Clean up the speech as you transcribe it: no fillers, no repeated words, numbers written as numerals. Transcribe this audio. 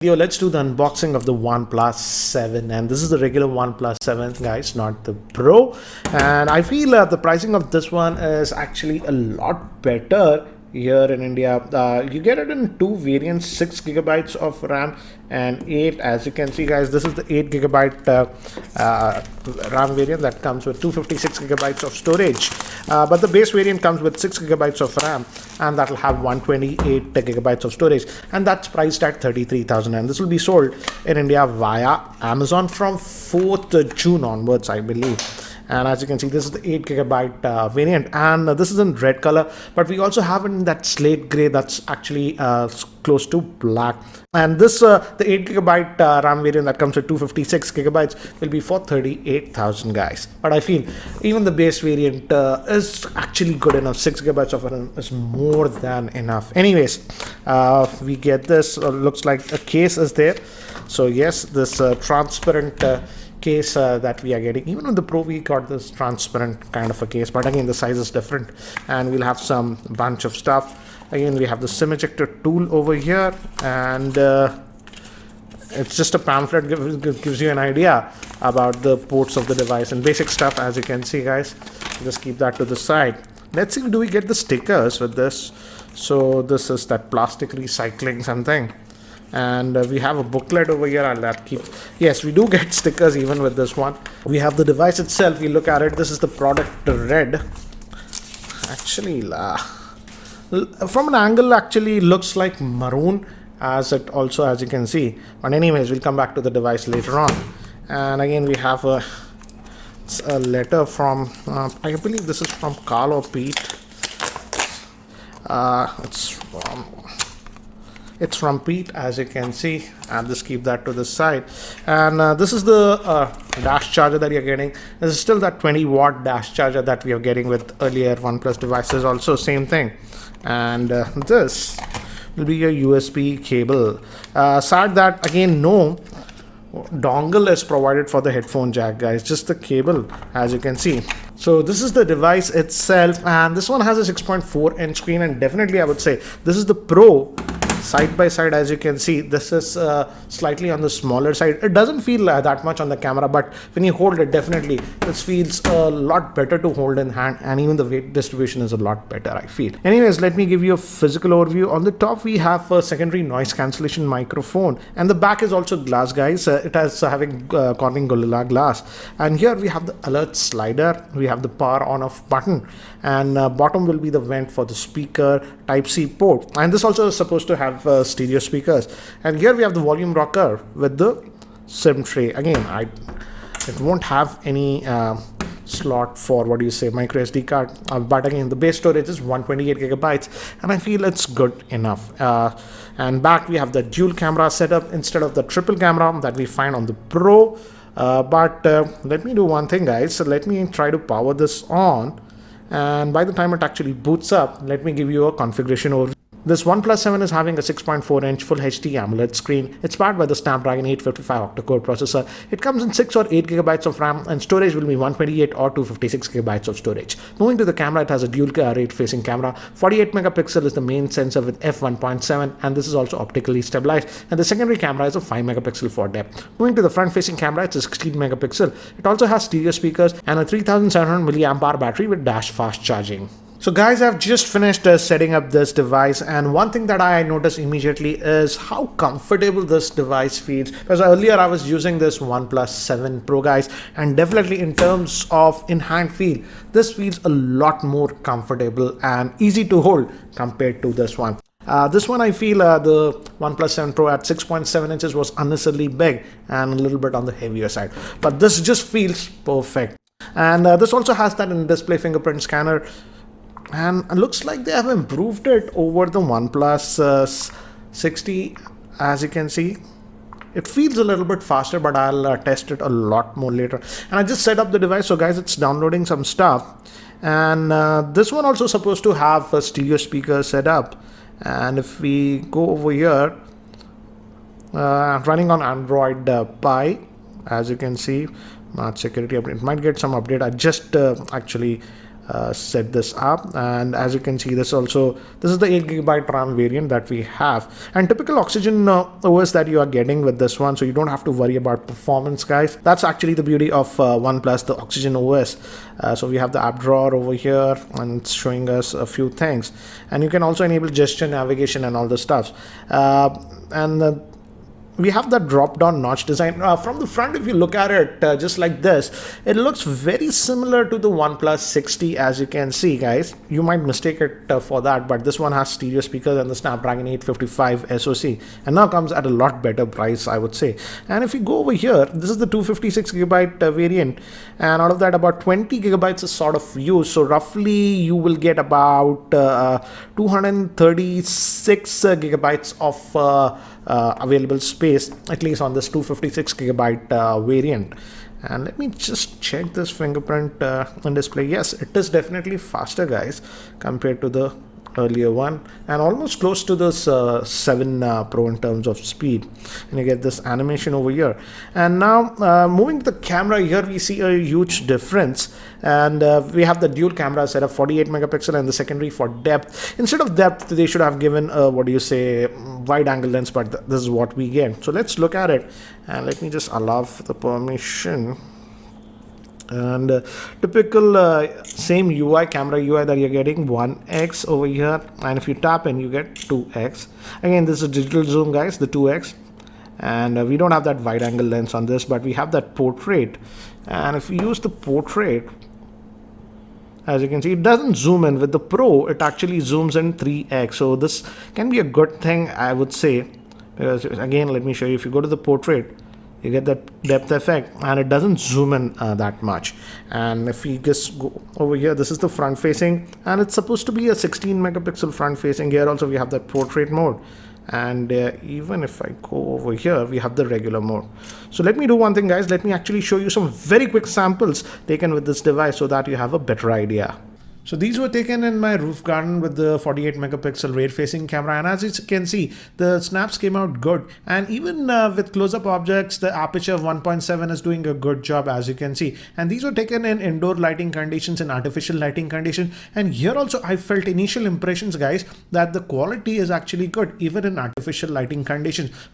Let's do the unboxing of the OnePlus 7, and this is the regular OnePlus 7 guys, not the Pro. And I feel the pricing of this one is actually a lot better here in India. You get it in two variants, 6 gigabytes of RAM and 8. As you can see guys, this is the 8 gigabyte RAM variant that comes with 256 gigabytes of storage, but the base variant comes with 6 gigabytes of RAM, and that will have 128 gigabytes of storage, and that's priced at 33,000. And this will be sold in India via Amazon from 4th June onwards, I believe. And as you can see, this is the 8 gigabyte variant, and this is in red color, but we also have it in that slate gray that's actually close to black. And this the 8 gigabyte RAM variant that comes with 256 gigabytes will be for 38,000 guys. But I feel even the base variant is actually good enough. 6 gigabytes of RAM is more than enough. Anyways, we get this. Looks like a case is there. So yes, this transparent case that we are getting. Even on the Pro we got this transparent kind of a case, but again the size is different, and we'll have some bunch of stuff. Again, we have the SIM ejector tool over here, and it's just a pamphlet, gives you an idea about the ports of the device and basic stuff. As you can see guys, just keep that to the side. Let's see, do we get the stickers with this? So this is that plastic recycling something. And we have a booklet over here. Yes, we do get stickers even with this one. We have the device itself. We look at it. This is the product red. Actually, from an angle, actually looks like maroon, as it also, as you can see. But anyways, we'll come back to the device later on. And again, we have a letter from I believe this is from Carl or Pete. It's from Pete, as you can see, and just keep that to the side. And this is the dash charger that you're getting. This is still that 20-watt dash charger that we are getting with earlier OnePlus devices, also same thing. And this will be your USB cable. Sad that again no dongle is provided for the headphone jack guys, just the cable, as you can see. So this is the device itself, and this one has a 6.4-inch screen, and definitely I would say this is the Pro. Side by side, as you can see, this is slightly on the smaller side. It doesn't feel that much on the camera, but when you hold it, definitely this feels a lot better to hold in hand, and even the weight distribution is a lot better, I feel. Anyways, let me give you a physical overview. On the top we have a secondary noise cancellation microphone, and the back is also glass guys. It has having Corning Gorilla Glass, and here we have the alert slider. We have the power on off button, and bottom will be the vent for the speaker Type-C port, and this also is supposed to have stereo speakers. And here we have the volume rocker with the SIM tray. Again, it won't have any slot for micro SD card, but again the base storage is 128 gigabytes, and I feel it's good enough. And back we have the dual camera setup instead of the triple camera that we find on the Pro. But let me do one thing guys. So let me try to power this on, and by the time it actually boots up, let me give you a configuration overview. This OnePlus 7 is having a 6.4-inch Full HD AMOLED screen. It's powered by the Snapdragon 855 octa-core processor. It comes in 6 or 8 gigabytes of RAM, and storage will be 128 or 256 gigabytes of storage. Moving to the camera, it has a dual rate-facing camera. 48 megapixel is the main sensor with f1.7, and this is also optically stabilized. And the secondary camera is a 5 megapixel for depth. Moving to the front-facing camera, it's a 16 megapixel. It also has stereo speakers and a 3700 mAh battery with dash fast charging. So guys, I've just finished setting up this device, and one thing that I noticed immediately is how comfortable this device feels. Because earlier I was using this OnePlus 7 Pro guys, and definitely in terms of in-hand feel, this feels a lot more comfortable and easy to hold compared to this one. This one I feel the OnePlus 7 Pro at 6.7 inches was unnecessarily big and a little bit on the heavier side, but this just feels perfect. And this also has that in-display fingerprint scanner, and it looks like they have improved it over the OnePlus 60. As you can see, it feels a little bit faster, but I'll test it a lot more later. And I just set up the device, so guys, it's downloading some stuff. And this one also supposed to have a stereo speaker set up. And if we go over here, running on Android Pie, as you can see, March security update. It might get some update. I just actually set this up. And as you can see, this is the 8 GB RAM variant that we have, and typical Oxygen OS that you are getting with this one, so you don't have to worry about performance, guys. That's actually the beauty of OnePlus, the Oxygen OS. So we have the app drawer over here, and it's showing us a few things, and you can also enable gesture navigation and all the stuff. And we have that drop down notch design from the front. If you look at it just like this, it looks very similar to the OnePlus 60. As you can see, guys, you might mistake it for that, but this one has stereo speakers and the Snapdragon 855 SoC, and now comes at a lot better price, I would say. And if you go over here, this is the 256 GB variant, and out of that about 20 GB is sort of used, so roughly you will get about 236 GB of available space, at least on this 256 GB variant. And let me just check this fingerprint on display. Yes, it is definitely faster, guys, compared to the earlier one, and almost close to this 7 Pro in terms of speed. And you get this animation over here. And now moving to the camera, here we see a huge difference, and we have the dual camera setup, 48 megapixel, and the secondary for depth. Instead of depth, they should have given what do you say, wide angle lens, but this is what we get. So let's look at it, and let me just allow the permission. And typical same UI, camera UI that you're getting, 1x over here, and if you tap in, you get 2x. Again, this is digital zoom, guys, the 2x, and we don't have that wide angle lens on this, but we have that portrait. And if we use the portrait, as you can see, it doesn't zoom in. With the Pro, it actually zooms in 3x, so this can be a good thing, I would say, because again, let me show you. If you go to the portrait, you get that depth effect, and it doesn't zoom in that much. And if we just go over here, this is the front facing, and it's supposed to be a 16 megapixel front facing. Here also we have that portrait mode, and even if I go over here, we have the regular mode. So let me do one thing, guys. Let me actually show you some very quick samples taken with this device so that you have a better idea. So these were taken in my roof garden with the 48 megapixel rear facing camera, and as you can see, the snaps came out good, and even with close-up objects, the aperture of 1.7 is doing a good job, as you can see. And these were taken in indoor lighting conditions and artificial lighting conditions, and here also I felt initial impressions, guys, that the quality is actually good even in artificial lighting conditions.